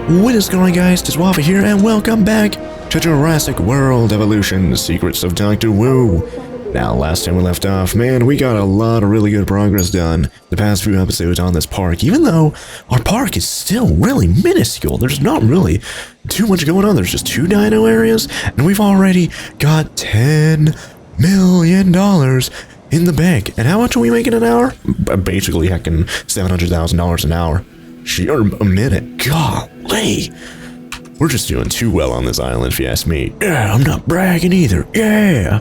What is going on, guys? It's Waffle here, and welcome back to Jurassic World Evolution, The Secrets of Dr. Wu. Now, last time we left off, man, we got a lot of really good progress done the past few episodes on this park, even though our park is still really minuscule. There's not really too much going on. There's just 2 dino areas, and we've already got $10 million in the bank. And how much are we making an hour? Basically, heckin' $700,000 an hour. Or a minute. Golly. We're just doing too well on this island, if you ask me. Yeah, I'm not bragging either. Yeah.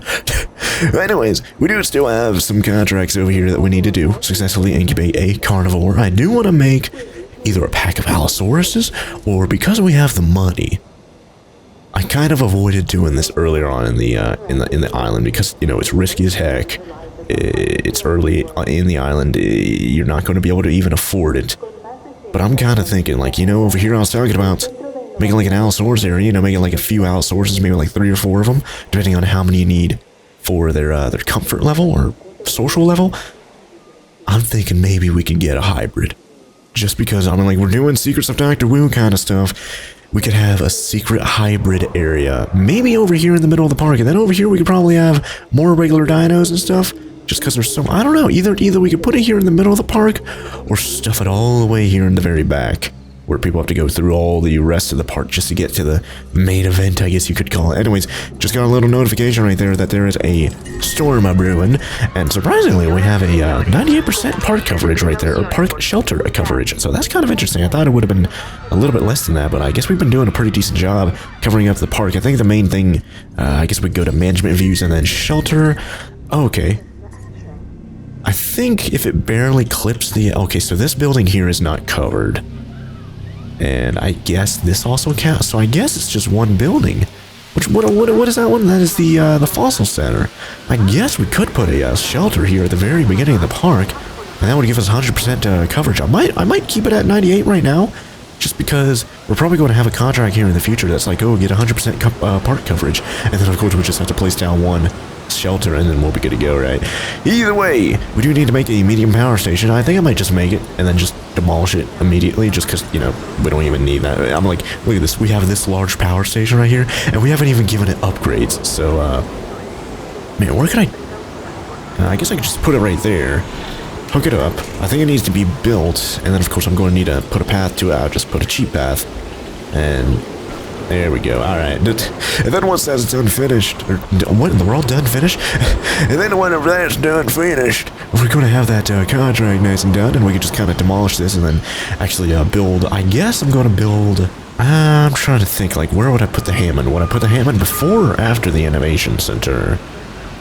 Anyways, we do still have some contracts over here that we need to do. Successfully incubate a carnivore. I do want to make either a pack of Allosauruses, or because we have the money, I kind of avoided doing this earlier on in the island because, you know, it's risky as heck. It's early in the island. You're not going to be able to even afford it. But I'm kind of thinking, like, you know, over here I was talking about making like an Allosaurus area, you know, making like a few Allosauruses, maybe like 3 or 4 of them, depending on how many you need for their comfort level or social level. I'm thinking maybe we can get a hybrid. Just because, I mean, like, we're doing Secrets of Dr. Wu kind of stuff. We could have a secret hybrid area, maybe over here in the middle of the park, and then over here we could probably have more regular dinos and stuff. Just because there's so, I don't know, either we could put it here in the middle of the park, or stuff it all the way here in the very back, where people have to go through all the rest of the park just to get to the main event, I guess you could call it. Anyways, just got a little notification right there that there is a storm brewing, and surprisingly, we have a 98% park coverage right there, or park shelter coverage, so that's kind of interesting. I thought it would have been a little bit less than that, but I guess we've been doing a pretty decent job covering up the park. I think the main thing, I guess we go to management views and then shelter. Okay. I think if it barely clips the... Okay, so this building here is not covered. And I guess this also counts. So I guess it's just one building. What is that one? That is the Fossil Center. I guess we could put a shelter here at the very beginning of the park. And that would give us 100% coverage. I might keep it at 98 right now. Just because we're probably going to have a contract here in the future that's like, oh, get 100% park coverage. And then, of course, we just have to place down one shelter and then we'll be good to go, right? Either way, we do need to make a medium power station. I think I might just make it and then just demolish it immediately just because, you know, we don't even need that. I'm like, look at this. We have this large power station right here and we haven't even given it upgrades. So, man, where can I guess I could just put it right there. Hook it up. I think it needs to be built, and then of course I'm going to need to put a path to it. I'll just put a cheap path, and there we go. All right, and then once that's done finished, or what? We're all done finished, and then when that's done finished, we're going to have that contract nice and done, and we can just kind of demolish this and then actually build. I guess I'm going to build. I'm trying to think, like, where would I put the Hammond? Would I put the Hammond before or after the Innovation Center?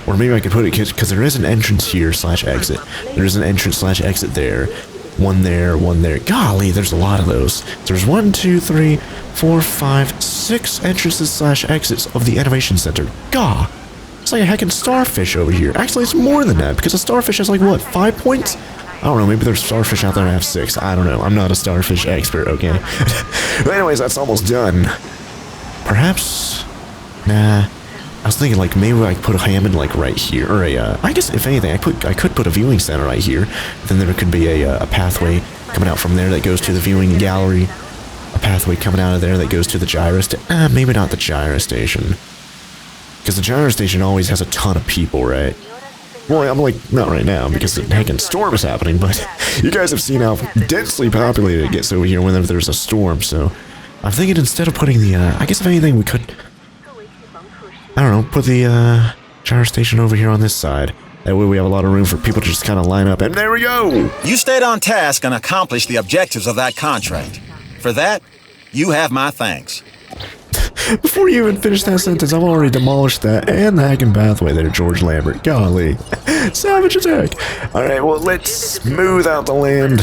Or maybe I could put it, because there is an entrance here / exit. There's an entrance / exit there. One there, one there. Golly, there's a lot of those. There's 1, 2, 3, 4, 5, 6 entrances / exits of the Innovation Center. Gah! It's like a heckin' starfish over here. Actually, it's more than that, because a starfish has like, what, 5 points? I don't know, maybe there's starfish out there that have 6. I don't know. I'm not a starfish expert, okay? But anyways, that's almost done. Perhaps... Nah... I was thinking, like, maybe I could put a Hammond, like, right here, or I guess, if anything, I could put a viewing center right here, then there could be a pathway coming out from there that goes to the viewing gallery, a pathway coming out of there that goes to the gyro station, maybe not the gyro station, because the gyro station always has a ton of people, right? Well, I'm like, not right now, because the heckin' storm is happening, but you guys have seen how densely populated it gets over here whenever there's a storm, so I'm thinking instead of putting the, I guess if anything, we could... I don't know, put the gyro station over here on this side. That way we have a lot of room for people to just kind of line up, and there we go! You stayed on task and accomplished the objectives of that contract. For that, you have my thanks. Before you even finish that sentence, I've already demolished that and the hacking pathway there, George Lambert. Golly. Savage attack! Alright, well, let's smooth out the land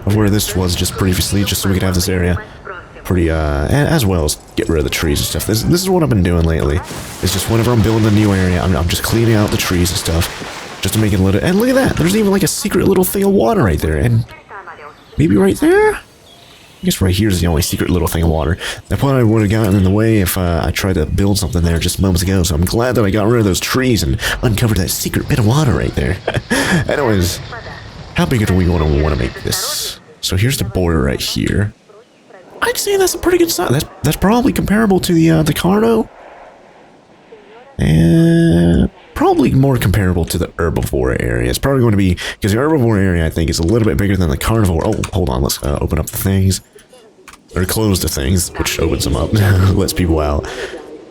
of where this was just previously, just so we could have this area pretty, as well as get rid of the trees and stuff. This is what I've been doing lately. It's just whenever I'm building a new area, I'm just cleaning out the trees and stuff, just to make it a little, and look at that, there's even like a secret little thing of water right there, and maybe right there? I guess right here is the only secret little thing of water. That probably would have gotten in the way if I tried to build something there just moments ago, so I'm glad that I got rid of those trees and uncovered that secret bit of water right there. Anyways, how big do we want to make this? So here's the border right here. I'd say that's a pretty good size. That's probably comparable to the Carno. And probably more comparable to the herbivore area. It's probably going to be, because the herbivore area, I think, is a little bit bigger than the carnivore. Oh, hold on, let's open up the things. Or close the things, which opens them up, lets people out.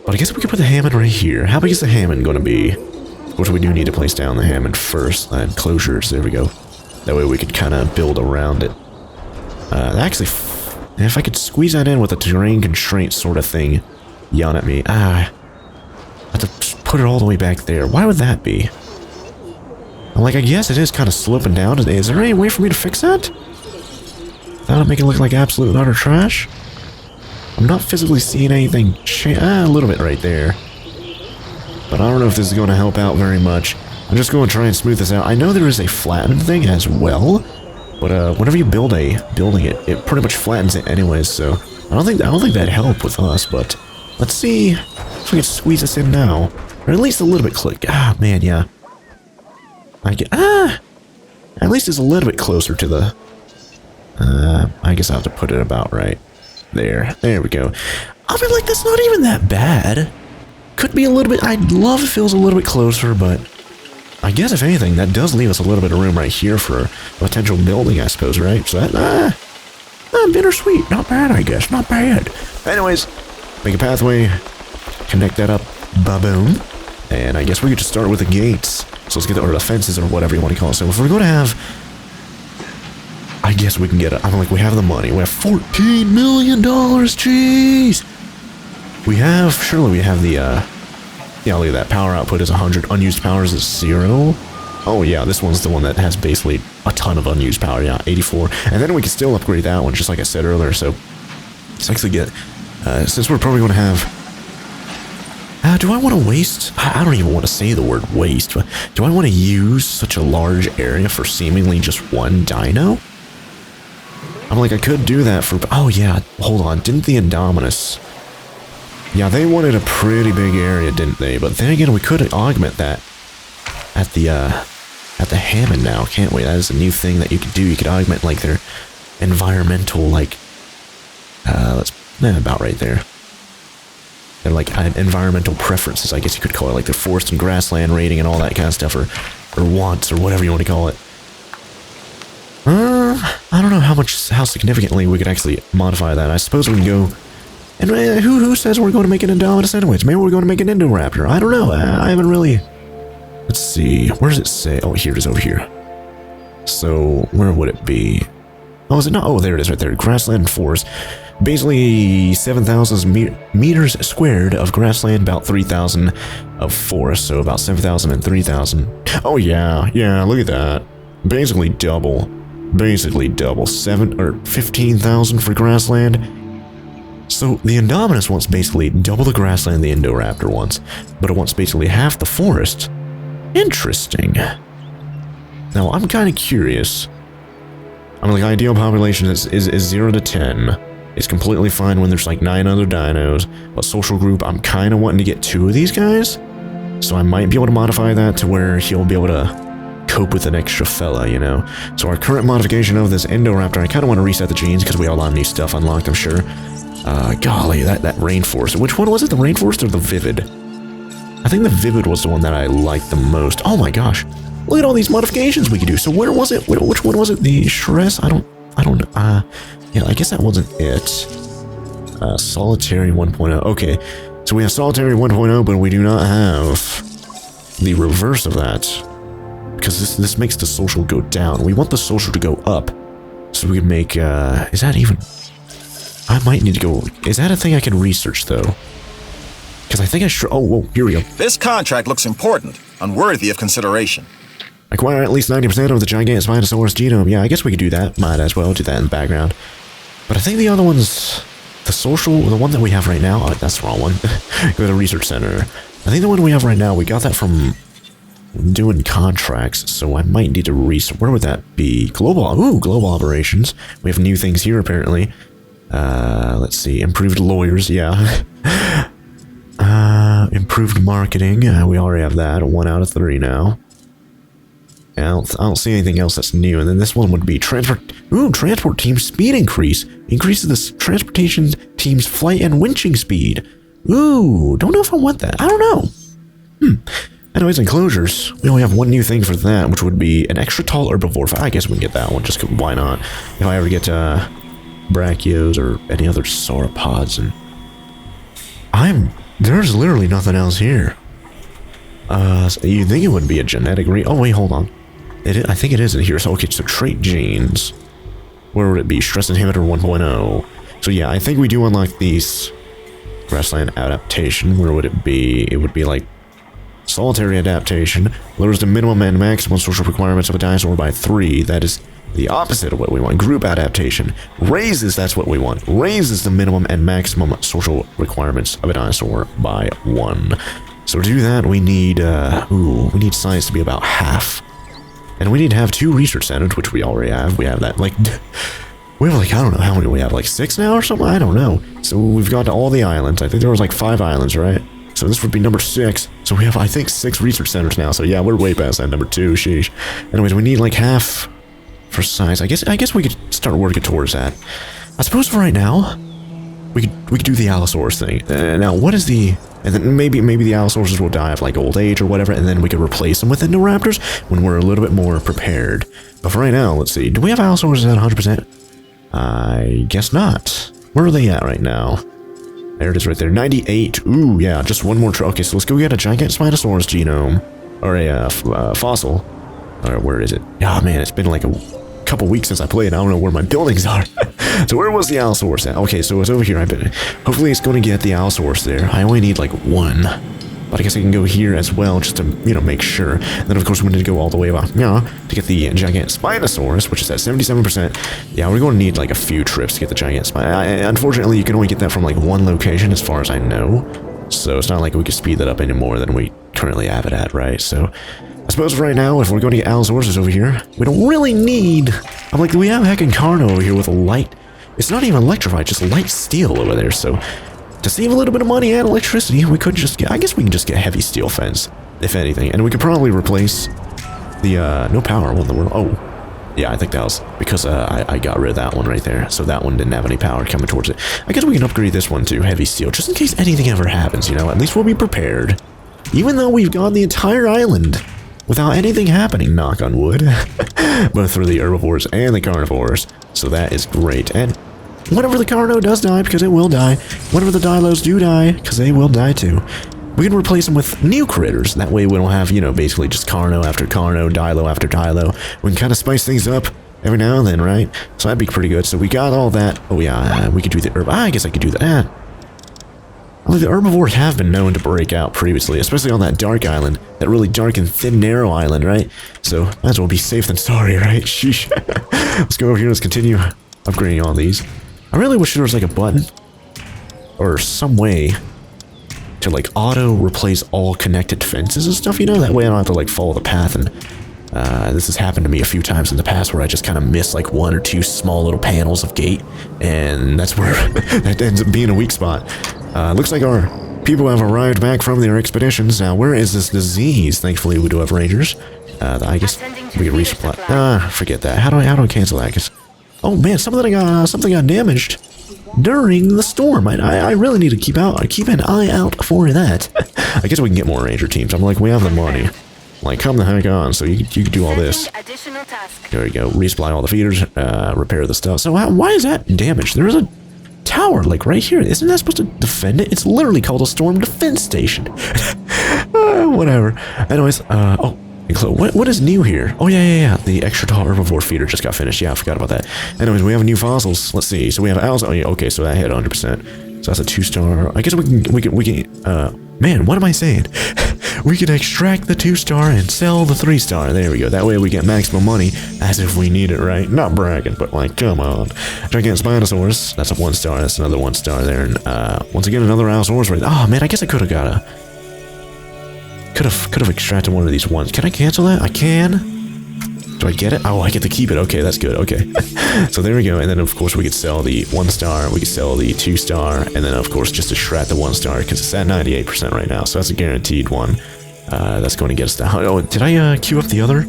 But I guess we could put the Hammond right here. How big is the Hammond going to be? Of course, we do need to place down the Hammond first. Enclosures, there we go. That way we could kind of build around it. Actually, if I could squeeze that in with a terrain constraint sort of thing, yawn at me. I have to put it all the way back there. Why would that be? I'm like, I guess it is kind of sloping down. Is there any way for me to fix that? That'll make it look like absolute and utter trash. I'm not physically seeing anything a little bit right there. But I don't know if this is going to help out very much. I'm just going to try and smooth this out. I know there is a flattened thing as well. But whenever you build a building, it pretty much flattens it anyways, so I don't think that'd help with us, but let's see if we can squeeze this in now. Or at least a little bit click. Ah, man, yeah. At least it's a little bit closer to the I guess I'll have to put it about right there. There we go. I mean, like, that's not even that bad. Could be a little bit, I'd love if it was a little bit closer, but I guess if anything, that does leave us a little bit of room right here for a potential building, I suppose, right? So that, bittersweet. Not bad, I guess. Not bad. Anyways, make a pathway, connect that up, ba-boom. And I guess we could just start with the gates. So let's get the, or the fences, or whatever you want to call it. So if we're going to have, I guess we can get it. I'm like, we have the money. We have $14 million, jeez. We have, surely we have the, yeah, look at that. Power output is 100. Unused power is 0. Oh, yeah, this one's the one that has basically a ton of unused power. Yeah, 84. And then we can still upgrade that one, just like I said earlier. So let's actually get, since we're probably going to have, do I want to waste? I don't even want to say the word waste, but do I want to use such a large area for seemingly just one dino? I'm like, I could do that for, oh yeah, hold on. Didn't the Indominus, yeah, they wanted a pretty big area, didn't they? But then again, we could augment that at the Hammond now, can't we? That is a new thing that you could do. You could augment, like, their environmental, like, about right there. They're like environmental preferences, I guess you could call it, like the forest and grassland rating and all that kind of stuff, or wants, or whatever you want to call it. I don't know how significantly we could actually modify that. I suppose we can go, and who says we're going to make an Indominus anyways? Maybe we're going to make an Indoraptor. I don't know. I haven't really. Let's see. Where does it say? Oh, here it is over here. So where would it be? Oh, is it not? Oh, there it is right there. Grassland and forest. Basically 7,000 meters squared of grassland, about 3,000 of forest, so about 7,000 and 3,000. Oh yeah, look at that. Basically double. 15,000 for grassland. So the Indominus wants basically double the grassland the Indoraptor wants, but it wants basically half the forest. Interesting. Now I'm kind of curious. I mean, like, ideal population is 0 to 10. It's completely fine when there's like 9 other dinos. But social group, I'm kind of wanting to get 2 of these guys. So I might be able to modify that to where he'll be able to cope with an extra fella, you know. So our current modification of this Indoraptor, I kind of want to reset the genes because we all have new stuff unlocked, I'm sure. Golly, that rainforest. Which one was it? The rainforest or the vivid? I think the vivid was the one that I liked the most. Oh my gosh. Look at all these modifications we could do. So where was it? Which one was it? The Shress? I don't yeah, I guess that wasn't it. Solitary 1.0. Okay, so we have Solitary 1.0, but we do not have the reverse of that. Because this makes the social go down. We want the social to go up. So we can make, is that even... I might need to go... Is that a thing I can research, though? Because I think I should... Oh, whoa, here we go. This contract looks important and worthy of consideration. Acquire at least 90% of the gigantic Spinosaurus genome. Yeah, I guess we could do that. Might as well do that in the background. But I think the other one's... The social... The one that we have right now... Oh, that's the wrong one. Go to the research center. I think the one we have right now, we got that from... doing contracts, so I might need to research. Where would that be? Global... Ooh, global operations. We have new things here, apparently. Let's see. Improved lawyers, yeah. Improved marketing. We already have that. 1 out of 3 now. I don't see anything else that's new. And then this one would be transport team speed increase. Increases the transportation team's flight and winching speed. Ooh, don't know if I want that. I don't know. Anyways, enclosures. We only have one new thing for that, which would be an extra tall herbivore. I guess we can get that one, just why not? If I ever get brachios or any other sauropods, and there's literally nothing else here. So you think it would be a genetic oh wait, hold on. I think it is in here. So okay, so trait genes. Where would it be? Stress inhibitor 1.0. So yeah, I think we do unlock these. Grassland adaptation. Where would it be? It would be like solitary adaptation. Lowers the minimum and maximum social requirements of a dinosaur by 3. That is the opposite of what we want. Group adaptation. Raises, that's what we want. Raises the minimum and maximum social requirements of a dinosaur by 1. So to do that, we need, we need science to be about half. And we need to have 2 research centers, which we already have. We have that, like, we have, like, I don't know how many we have, like 6 now or something? I don't know. So we've got to all the islands. I think there was like 5 islands, right? So this would be number 6. So we have, I think, 6 research centers now. So yeah, we're way past that number 2, sheesh. Anyways, we need like half for science. I guess we could start working towards that. I suppose for right now, we could do the Allosaurus thing. Now, what is the... And then maybe the Allosauruses will die of like old age or whatever, and then we could replace them with Indoraptors when we're a little bit more prepared. But for right now, let's see. Do we have Allosauruses at 100%? I guess not. Where are they at right now? There it is right there. 98. Ooh, yeah, just one more. Okay, so let's go get a giant Spinosaurus genome. Or a fossil. Or where is it? Oh man, it's been like a couple weeks since I played. I don't know where my buildings are. So where was the Allosaurus at? Okay, so it's over here. Hopefully it's going to get the Allosaurus there. I only need like 1. But I guess I can go here as well, just to, make sure. And then, of course, we need to go all the way about, to get the giant Spinosaurus, which is at 77%. Yeah, we're going to need, like, a few trips to get the giant Spinosaurus. Unfortunately, you can only get that from, like, 1 location, as far as I know. So it's not like we can speed that up any more than we currently have it at, right? So I suppose right now, if we're going to get Allosaurus over here, we don't really need... we have heckin' Carno over here with a light... It's not even electrified, just light steel over there, so... To save a little bit of money and electricity, we could just get... I guess we can just get heavy steel fence, if anything. And we could probably replace the, no power one in the world. Oh, yeah, I think that was because I got rid of that one right there. So that one didn't have any power coming towards it. I guess we can upgrade this one to heavy steel, just in case anything ever happens, At least we'll be prepared. Even though we've gone the entire island without anything happening, knock on wood. Both for the herbivores and the carnivores. So that is great. And... whenever the Carno does die, because it will die, whenever the Dilos do die, because they will die too, we can replace them with new critters. That way we don't have, basically just Carno after Carno, Dilo after Dilo. We can kind of spice things up every now and then, right? So that'd be pretty good. So we got all that. Oh yeah, we could do the herb. I guess I could do that. The herbivores have been known to break out previously, especially on that dark island, that really dark and thin, narrow island, right? So might as well be safe than sorry, right? Sheesh. Let's go over here. Let's continue upgrading all these. I really wish there was like a button or some way to like auto replace all connected fences and stuff, that way I don't have to like follow the path. And this has happened to me a few times in the past where I just kind of miss like 1 or 2 small little panels of gate, and that's where that ends up being a weak spot. Looks like our people have arrived back from their expeditions. Now, where is this disease? Thankfully, we do have rangers. I guess we can resupply. Forget that. How do I cancel that? 'Cause oh man, something got damaged during the storm. I really need to keep an eye out for that. I guess we can get more ranger teams. I'm like, we have the money. Like, come the heck on. So you can do all this. There you go. Resupply all the feeders. Repair the stuff. So why is that damaged? There's a tower like right here. Isn't that supposed to defend it? It's literally called a storm defense station. Whatever. Anyways, oh. What is new here? Oh, yeah. The extra tall herbivore feeder just got finished. Yeah, I forgot about that. Anyways, we have new fossils. Let's see. So we have owls. Oh, yeah, okay, so that hit 100%. So that's a 2-star. I guess we can, man, what am I saying? We can extract the 2-star and sell the 3-star. There we go. That way we get maximum money as if we need it, right? Not bragging, but like, come on. Giant Spinosaurus. That's a 1-star. That's another 1-star there. And, once again, another Allosaurus right there. Oh, man, I guess I could have got a... Could have extracted one of these ones. Can I cancel that? I can. Do I get it? Oh, I get to keep it. Okay, that's good. Okay. So there we go. And then, of course, we could sell the 1-star. We could sell the 2-star. And then, of course, just extract the 1-star because it's at 98% right now. So that's a guaranteed one. That's going to get us down. Oh, did I queue up the other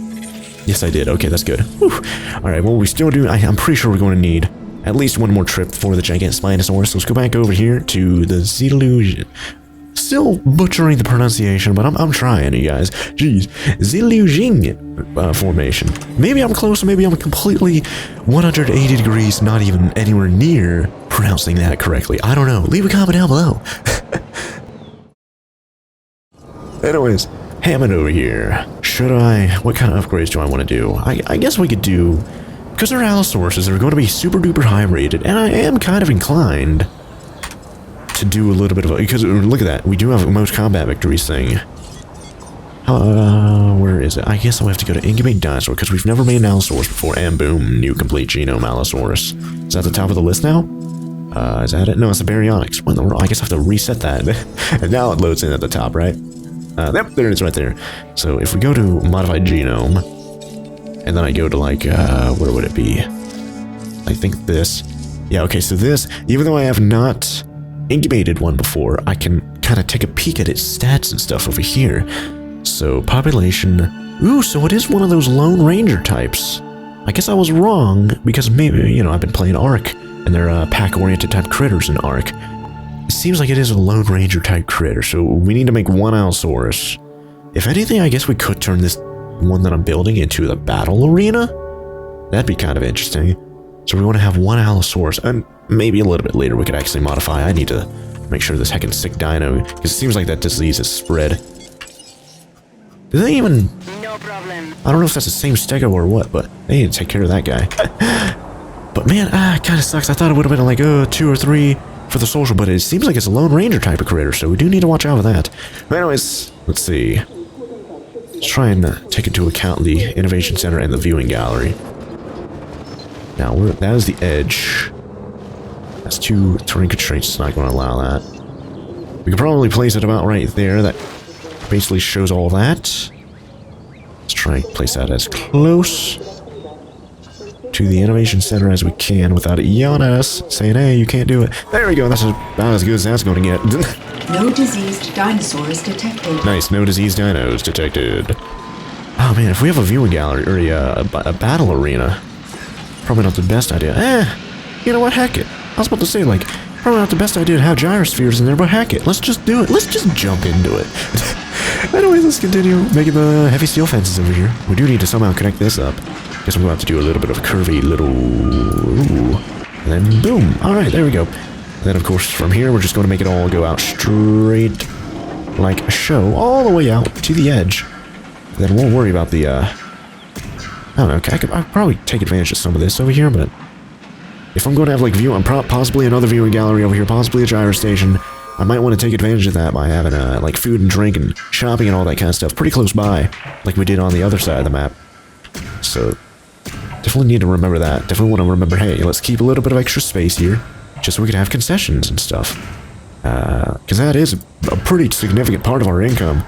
Yes, I did. Okay, that's good. Whew. Alright, well, we still do... I'm pretty sure we're going to need at least one more trip for the gigantic Spinosaurus. So let's go back over here to the Zillusion. Still butchering the pronunciation, but I'm trying, you guys. Jeez. Zillusion formation. Maybe I'm close, maybe I'm completely 180 degrees, not even anywhere near pronouncing that correctly. I don't know. Leave a comment down below. Anyways, Hammond over here. What kind of upgrades do I want to do? I guess we could do, because they're Allosauruses, they're going to be super duper high rated, and I am kind of inclined to do a little bit of because look at that, we do have a most combat victories thing. Where is it? I guess I'll have to go to incubate dinosaur, because we've never made an Allosaurus before, and boom, new complete genome Allosaurus. Is that at the top of the list now? Is that it? No, it's the baryonyx. I guess I have to reset that. And now it loads in at the top, right? Yep, there it is right there. So if we go to modified genome, and then I go to like, where would it be? I think this. Yeah, okay, so this, even though I have not incubated one before, I can kind of take a peek at its stats and stuff over here. So population, ooh, so it is one of those Lone Ranger types. I guess I was wrong, because maybe, you know, I've been playing Ark, and they're pack-oriented type critters in Ark. It seems like it is a Lone Ranger type critter, so we need to make one Allosaurus. If anything, I guess we could turn this one that I'm building into the battle arena? That'd be kind of interesting. So we want to have one Allosaurus, and maybe a little bit later we could actually modify. I need to make sure this heckin' sick dino, because it seems like that disease is spread. Do they even... No problem. I don't know if that's the same stego or what, but they need to take care of that guy. But man, it kind of sucks. I thought it would have been like, 2 or 3 for the social, but it seems like it's a Lone Ranger type of critter, so we do need to watch out for that. But anyways, let's see. Let's try and take into account the Innovation Center and the Viewing Gallery. Now, that is the edge. That's 2 terrain constraints. It's not going to allow that. We could probably place it about right there. That basically shows all that. Let's try and place that as close to the Innovation Center as we can without it yelling at us, saying, hey, you can't do it. There we go. That's about as good as that's going to get. No diseased dinosaurs detected. Nice. No diseased dinos detected. Oh, man. If we have a viewing gallery or a battle arena, probably not the best idea. You know what? Heck it. I was about to say, like, probably not the best idea to have gyrospheres in there, but heck it. Let's just do it. Let's just jump into it. Anyways, let's continue making the heavy steel fences over here. We do need to somehow connect this up. Guess we're going to have to do a little bit of a curvy little... Ooh. And then boom. Alright, there we go. And then, of course, from here, we're just going to make it all go out straight like a show, all the way out to the edge. Then we'll worry about the, I don't know, I could probably take advantage of some of this over here, but if I'm going to have, like, possibly another viewing gallery over here, possibly a gyro station, I might want to take advantage of that by having, like, food and drink and shopping and all that kind of stuff pretty close by, like we did on the other side of the map. So, definitely need to remember that. Definitely want to remember, hey, let's keep a little bit of extra space here, just so we can have concessions and stuff. Because that is a pretty significant part of our income,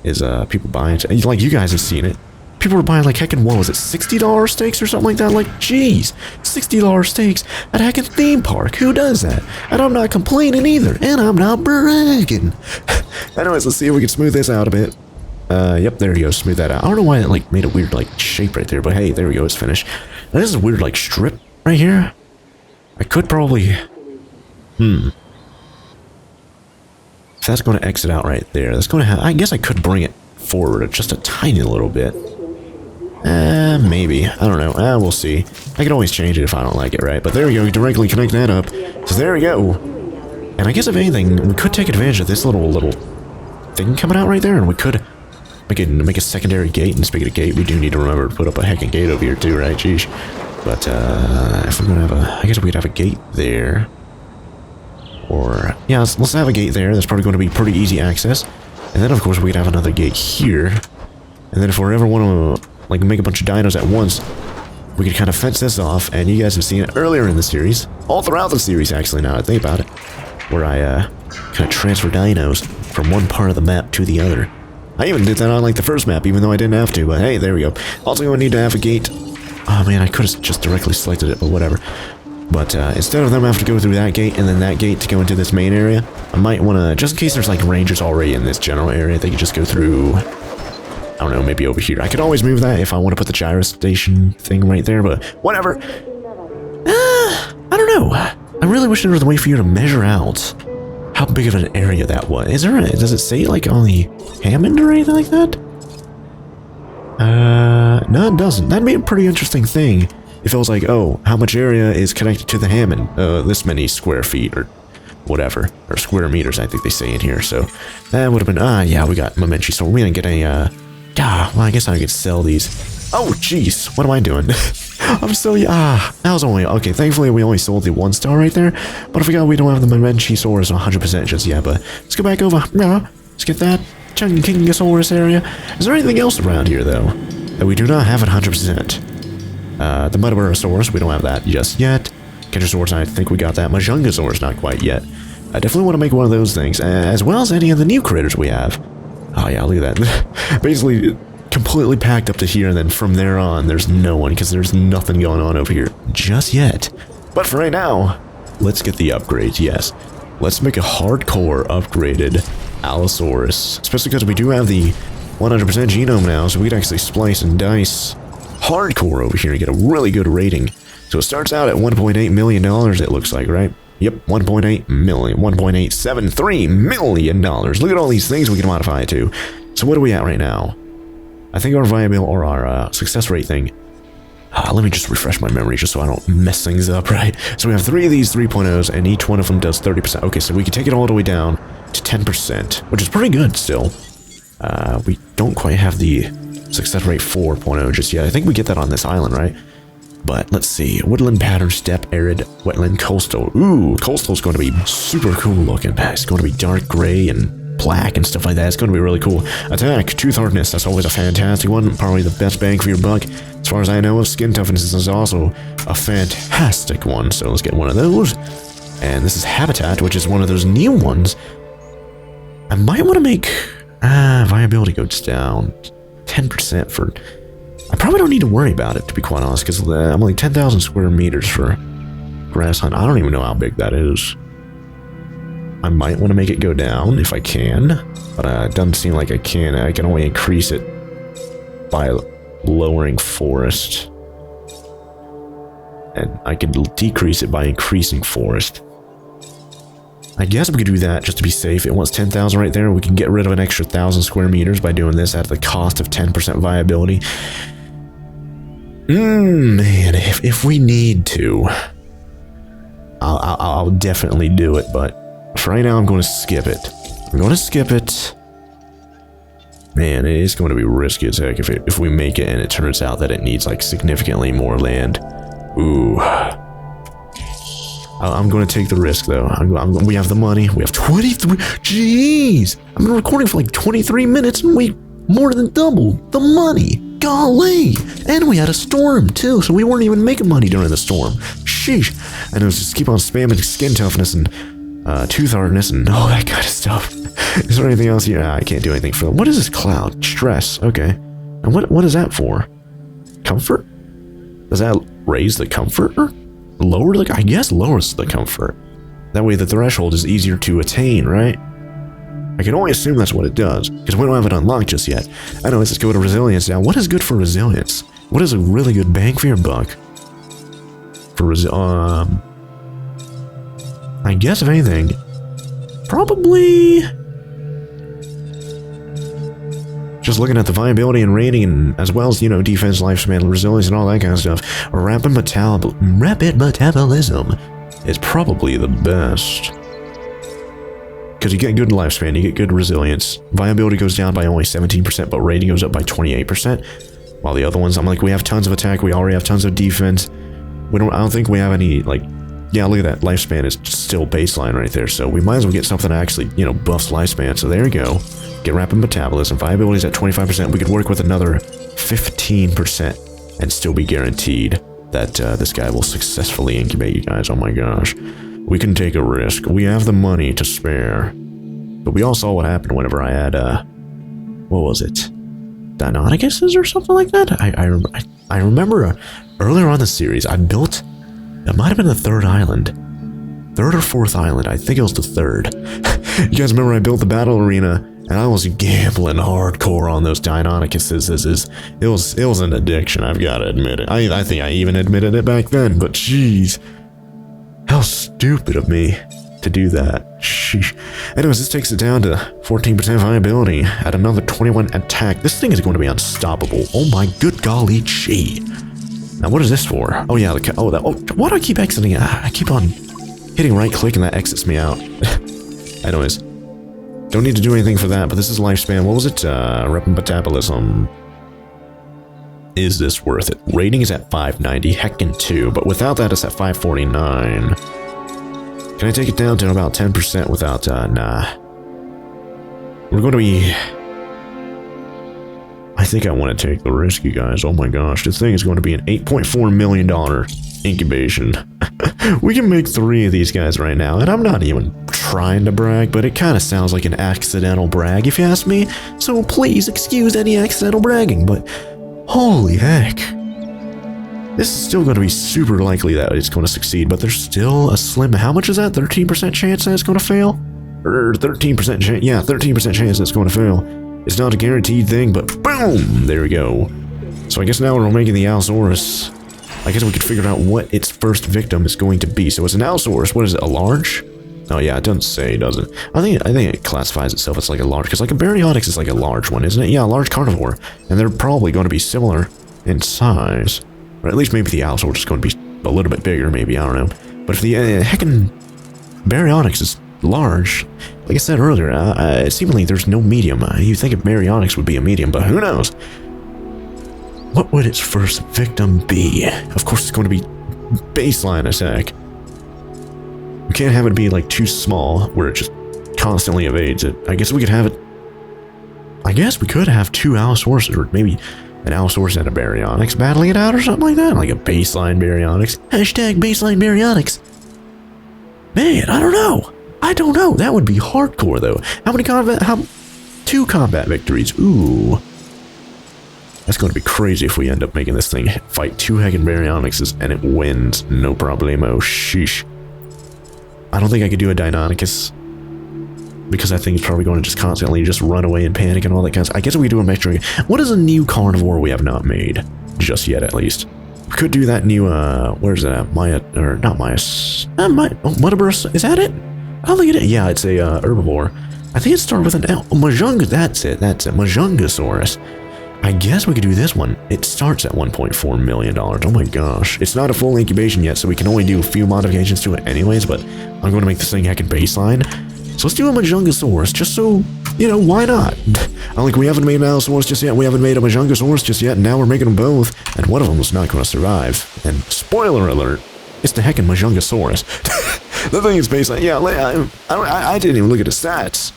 is, people buying, like, you guys have seen it. People were buying, like, heckin', what was it, $60 steaks or something like that? Like, jeez, $60 steaks at a heckin' theme park. Who does that? And I'm not complaining either, and I'm not bragging. Anyways, let's see if we can smooth this out a bit. Yep, there you go, smooth that out. I don't know why it, like, made a weird, like, shape right there, but hey, there we go, it's finished. Now, this is a weird, like, strip right here. I could probably... If that's going to exit out right there, that's going to have... I guess I could bring it forward just a tiny little bit. Maybe. I don't know. We'll see. I can always change it if I don't like it, right? But there we go, directly connect that up. So there we go. And I guess if anything, we could take advantage of this little thing coming out right there, and we could make a secondary gate. And speaking of gate, we do need to remember to put up a heckin' gate over here too, right? Jeez. But, if we're gonna have I guess we'd have a gate there. Or, yeah, let's have a gate there. That's probably going to be pretty easy access. And then, of course, we could have another gate here. And then if we ever want to, like, make a bunch of dinos at once, we could kind of fence this off. And you guys have seen it earlier in the series. All throughout the series, actually, now that I think about it. Where I, kind of transfer dinos from one part of the map to the other. I even did that on, like, the first map, even though I didn't have to. But, hey, there we go. Also going to need to have a gate. Oh, man, I could have just directly selected it, but whatever. But instead of them having to go through that gate and then that gate to go into this main area, I might want to, just in case there's like rangers already in this general area, they could just go through don't know, maybe over here. I could always move that if I want to put the gyro station thing right there, but whatever. I don't know. I really wish there was a way for you to measure out how big of an area that was. Does it say like on the Hammond or anything like that? No, it doesn't. That'd be a pretty interesting thing if it was like, oh, how much area is connected to the Hammond? This many square feet or whatever, or square meters, I think they say in here. So that would have been, yeah, we got Momenchi, so we're gonna get a, well, I guess I could sell these. Oh, jeez, what am I doing? I'm so, that was only, okay, thankfully we only sold the 1-star right there, but I forgot we don't have the Momenchi-saurus 100% just yet, but let's go back over, let's get that Chunkingasaurus area. Is there anything else around here, though, that we do not have at 100%? The Muerta, we don't have that just yet. Kentrosaurus, I think we got that. Majungasaurus, not quite yet. I definitely want to make one of those things, as well as any of the new critters we have. Oh yeah, look at that. Basically, completely packed up to here, and then from there on, there's no one, because there's nothing going on over here just yet. But for right now, let's get the upgrades, yes. Let's make a hardcore upgraded Allosaurus, especially because we do have the 100% genome now, so we can actually splice and dice hardcore over here and get a really good rating. So it starts out at $1.8 million, it looks like, right? Yep, 1.8 million, $1.873 million. Look at all these things we can modify it to. So what are we at right now? I think our viability, or our success rate thing. Let me just refresh my memory just so I don't mess things up, right? So we have 3 of these 3.0s, and each one of them does 30%. Okay, so we can take it all the way down to 10%, which is pretty good still. We don't quite have the success rate 4.0 just yet. I think we get that on this island, right? But let's see. Woodland pattern, steppe, arid, wetland, coastal. Ooh, coastal is going to be super cool looking. It's going to be dark gray and black and stuff like that. It's going to be really cool. Attack, tooth hardness. That's always a fantastic one. Probably the best bang for your buck. As far as I know, skin toughness is also a fantastic one. So let's get one of those. And this is habitat, which is one of those new ones. I might want to make viability goes down 10% for... I probably don't need to worry about it, to be quite honest, because I'm only 10,000 square meters for grass hunt. I don't even know how big that is. I might want to make it go down if I can, but it doesn't seem like I can. I can only increase it by lowering forest. And I can decrease it by increasing forest. I guess we could do that just to be safe. It wants 10,000 right there. We can get rid of an extra 1,000 square meters by doing this at the cost of 10% viability. Man, if we need to, I'll definitely do it, but for right now, I'm going to skip it. I'm going to skip it. Man, it is going to be risky as heck if we make it and it turns out that it needs like significantly more land. Ooh. I'm going to take the risk though. We have the money. We have 23. Jeez, I've been recording for like 23 minutes and we more than doubled the money. Golly! And we had a storm too, so we weren't even making money during the storm. Sheesh. And it was just keep on spamming skin toughness and tooth hardness and all that kind of stuff. Is there anything else here? I can't do anything for them. What is this cloud? Stress. Okay. And what is that for? Comfort? Does that raise the comfort or lower the? I guess lowers the comfort. That way the threshold is easier to attain, right? I can only assume that's what it does, because we don't have it unlocked just yet. I know, let's just go to resilience now. What is good for resilience? What is a really good bang for your buck? For I guess if anything, probably just looking at the viability and rating, and as well as, you know, defense, lifespan, resilience, and all that kind of stuff. Rapid metabolism is probably the best. Because you get good lifespan, you get good resilience. Viability goes down by only 17%, but rating goes up by 28%. While the other ones, I'm like, we have tons of attack, we already have tons of defense. I don't think we have any, like, yeah, look at that, lifespan is still baseline right there. So we might as well get something that actually, you know, buffs lifespan. So there you go. Get rapid metabolism. Viability is at 25%. We could work with another 15% and still be guaranteed that this guy will successfully incubate you guys. Oh my gosh. We can take a risk. We have the money to spare. But we all saw what happened whenever I had, what was it? Dinosaurs or something like that? I remember earlier on the series, I built, it might have been the third island. Third or fourth island. I think it was the third. You guys remember I built the battle arena And I was gambling hardcore on those Deinonychuses. It was an addiction, I've got to admit it. I think I even admitted it back then, but jeez. How stupid of me to do that. Sheesh. Anyways, this takes it down to 14% viability at another 21 attack. This thing is going to be unstoppable. Oh my good golly gee. Now what is this for? Oh yeah, why do I keep exiting? I keep on hitting right click and that exits me out. Anyways, don't need to do anything for that, but this is lifespan. What was it? Rep and metabolism. Is this worth it? Rating is at 590, heckin' 2, but without that it's at 549. Can I take it down to about 10% without, nah. We're going to be... I think I want to take the risk, you guys. Oh my gosh, this thing is going to be an $8.4 million incubation. We can make 3 of these guys right now, and I'm not even trying to brag, but it kind of sounds like an accidental brag, if you ask me. So please excuse any accidental bragging, but holy heck. This is still going to be super likely that it's going to succeed, but there's still a slim... How much is that? 13% chance that it's going to fail? Or 13% chance... Yeah, 13% chance that it's going to fail. It's not a guaranteed thing, but boom! There we go. So I guess now we're making the Allosaurus. I guess we could figure out what its first victim is going to be. So it's an Allosaurus. What is it? A large? Oh yeah, it doesn't say, does it? I think it classifies itself as like a large, because like a Baryonyx is like a large one, isn't it? Yeah, a large carnivore. And they're probably going to be similar in size. Or at least maybe the Allosaurus is going to be a little bit bigger, maybe, I don't know. But if the heckin' Baryonyx is large, like I said earlier, seemingly there's no medium. You think a Baryonyx would be a medium, but who knows? What would its first victim be? Of course it's going to be baseline attack. We can't have it be like too small, where it just constantly evades it. I guess we could have it... I guess we could have 2 Allosauruses, or maybe an Allosaurus and a Baryonyx battling it out or something like that. Like a baseline Baryonyx. Hashtag baseline Baryonyx. Man, I don't know. I don't know. That would be hardcore, though. How many combat... 2 combat victories. Ooh. That's going to be crazy if we end up making this thing fight 2 heckin' Baryonyxes and it wins. No problemo. Sheesh. I don't think I could do a Deinonychus, because I think it's probably going to just constantly just run away and panic and all that kind of stuff. I guess we could do a mixture. What is a new carnivore we have not made? Just yet, at least. We could do that new, where's that at? Maya, or not Myas. Muerta, is that it? I don't think it is. Yeah, it's a herbivore. I think it started with an L. Majunga, that's it. Majungasaurus. I guess we could do this one. It starts at $1.4 million. Oh my gosh. It's not a full incubation yet, so we can only do a few modifications to it anyways, but I'm going to make this thing heckin' baseline. So let's do a Majungasaurus, just so, you know, why not? Like, we haven't made an Allosaurus just yet, we haven't made a Majungasaurus just yet, and now we're making them both, and one of them is not going to survive. And spoiler alert, it's the heckin' Majungasaurus. The thing is baseline. Yeah, I didn't even look at the stats.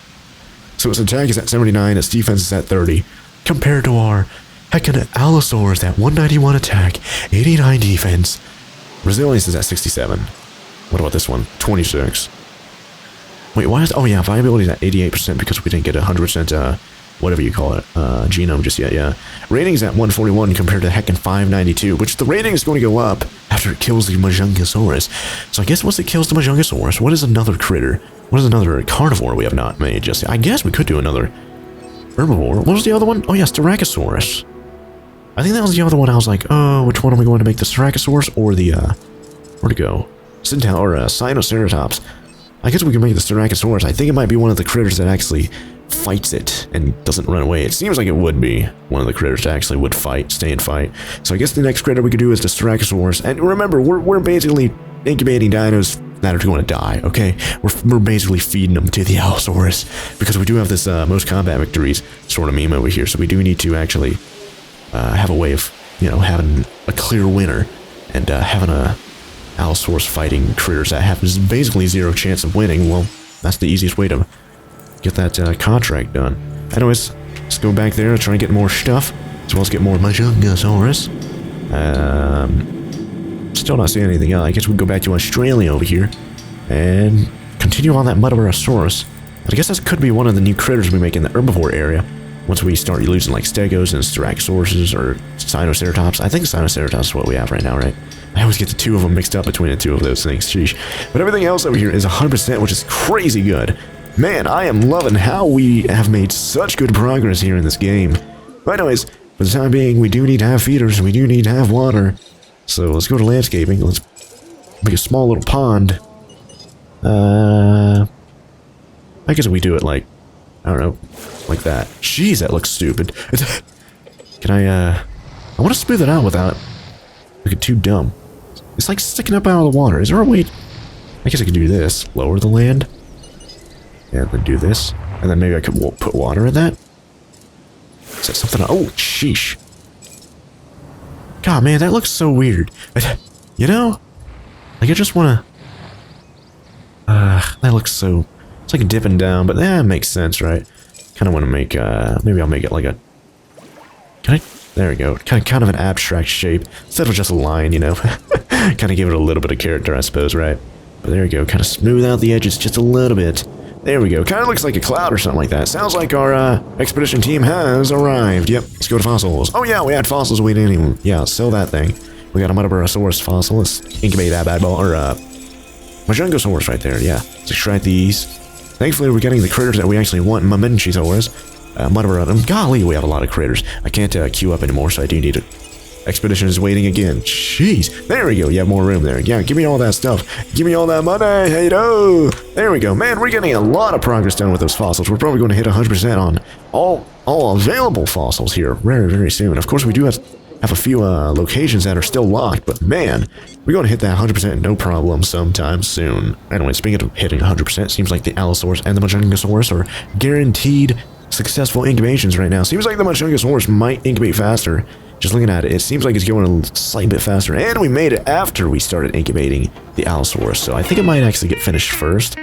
So its attack is at 79, its defense is at 30. Compared to our heckin' Allosaurus at 191 attack, 89 defense. Resilience is at 67. What about this one? 26. Wait, why is... Oh yeah, viability is at 88% because we didn't get 100%, whatever you call it, genome just yet, yeah. Rating is at 141 compared to heckin' 592, which the rating is going to go up after it kills the Majungasaurus. So I guess once it kills the Majungasaurus, what is another critter? What is another carnivore we have not made just yet? I guess we could do another... herbivore. What was the other one? Oh yeah, Styracosaurus. I think that was the other one. I was like, oh, which one are we going to make? The Styracosaurus or the, where'd it go? Sintal or Sinoceratops. I guess we can make the Styracosaurus. I think it might be one of the critters that actually fights it and doesn't run away. It seems like it would be one of the critters that actually would fight, stay and fight. So I guess the next critter we could do is the Styracosaurus. And remember, we're basically incubating dinos that are going to die, okay? We're basically feeding them to the Allosaurus because we do have this most combat victories sort of meme over here, so we do need to actually have a way of, you know, having a clear winner and having a Allosaurus fighting critters that have basically 0 chance of winning. Well, that's the easiest way to get that contract done. Anyways, let's go back there and try and get more stuff, as well as get more Majungasaurus. Still not seeing anything else. I guess we can go back to Australia over here and continue on that Muertasaurus. I guess that could be one of the new critters we make in the herbivore area once we start losing like Stegos and Styracosaurus or Sinoceratops. I think Sinoceratops is what we have right now, right? I always get the 2 of them mixed up between the 2 of those things. Sheesh. But everything else over here is 100%, which is crazy good. Man, I am loving how we have made such good progress here in this game. But anyways, for the time being, we do need to have feeders, we do need to have water. So let's go to landscaping, let's make a small little pond. I guess we do it like, I don't know, like that. Jeez, that looks stupid. Can I want to smooth it out without looking too dumb. It's like sticking up out of the water. Is there a way? I guess I could do this. Lower the land. And then do this. And then maybe I could put water in that. Is that something? Oh, sheesh. God, man, that looks so weird. You know? Like, I just want to... that looks so... It's like dipping down, but that makes sense, right? Kind of want to make, maybe I'll make it like a... Can I... There we go. Kind of an abstract shape. Instead of just a line, you know? Kind of give it a little bit of character, I suppose, right? But there we go. Kind of smooth out the edges just a little bit. There we go. Kind of looks like a cloud or something like that. Sounds like our expedition team has arrived. Yep. Let's go to fossils. Oh yeah, we had fossils we didn't even... Yeah, sell that thing. We got a Muerta fossil. Let's incubate that bad ball. Or MAJUNGASAURUS right there. Yeah. Let's extract these. Thankfully, we're getting the critters that we actually want. MAJUNGASAURUS. Golly, we have a lot of critters. I can't queue up anymore, so I do need to... Expedition is waiting again. Jeez. There we go. You have more room there. Yeah, give me all that stuff. Give me all that money. Hey, do. There we go. Man, we're getting a lot of progress done with those fossils. We're probably going to hit 100% on all available fossils here very, very soon. Of course, we do have a few locations that are still locked, but man, we're going to hit that 100% no problem sometime soon. Anyway, speaking of hitting 100%, seems like the ALLOSAURUS and the MAJUNGASAURUS are guaranteed successful incubations right now. Seems like the MAJUNGASAURUS might incubate faster. Just looking at it, it seems like it's going a slight bit faster, and we made it after we started incubating the ALLOSAURUS, so I think it might actually get finished first.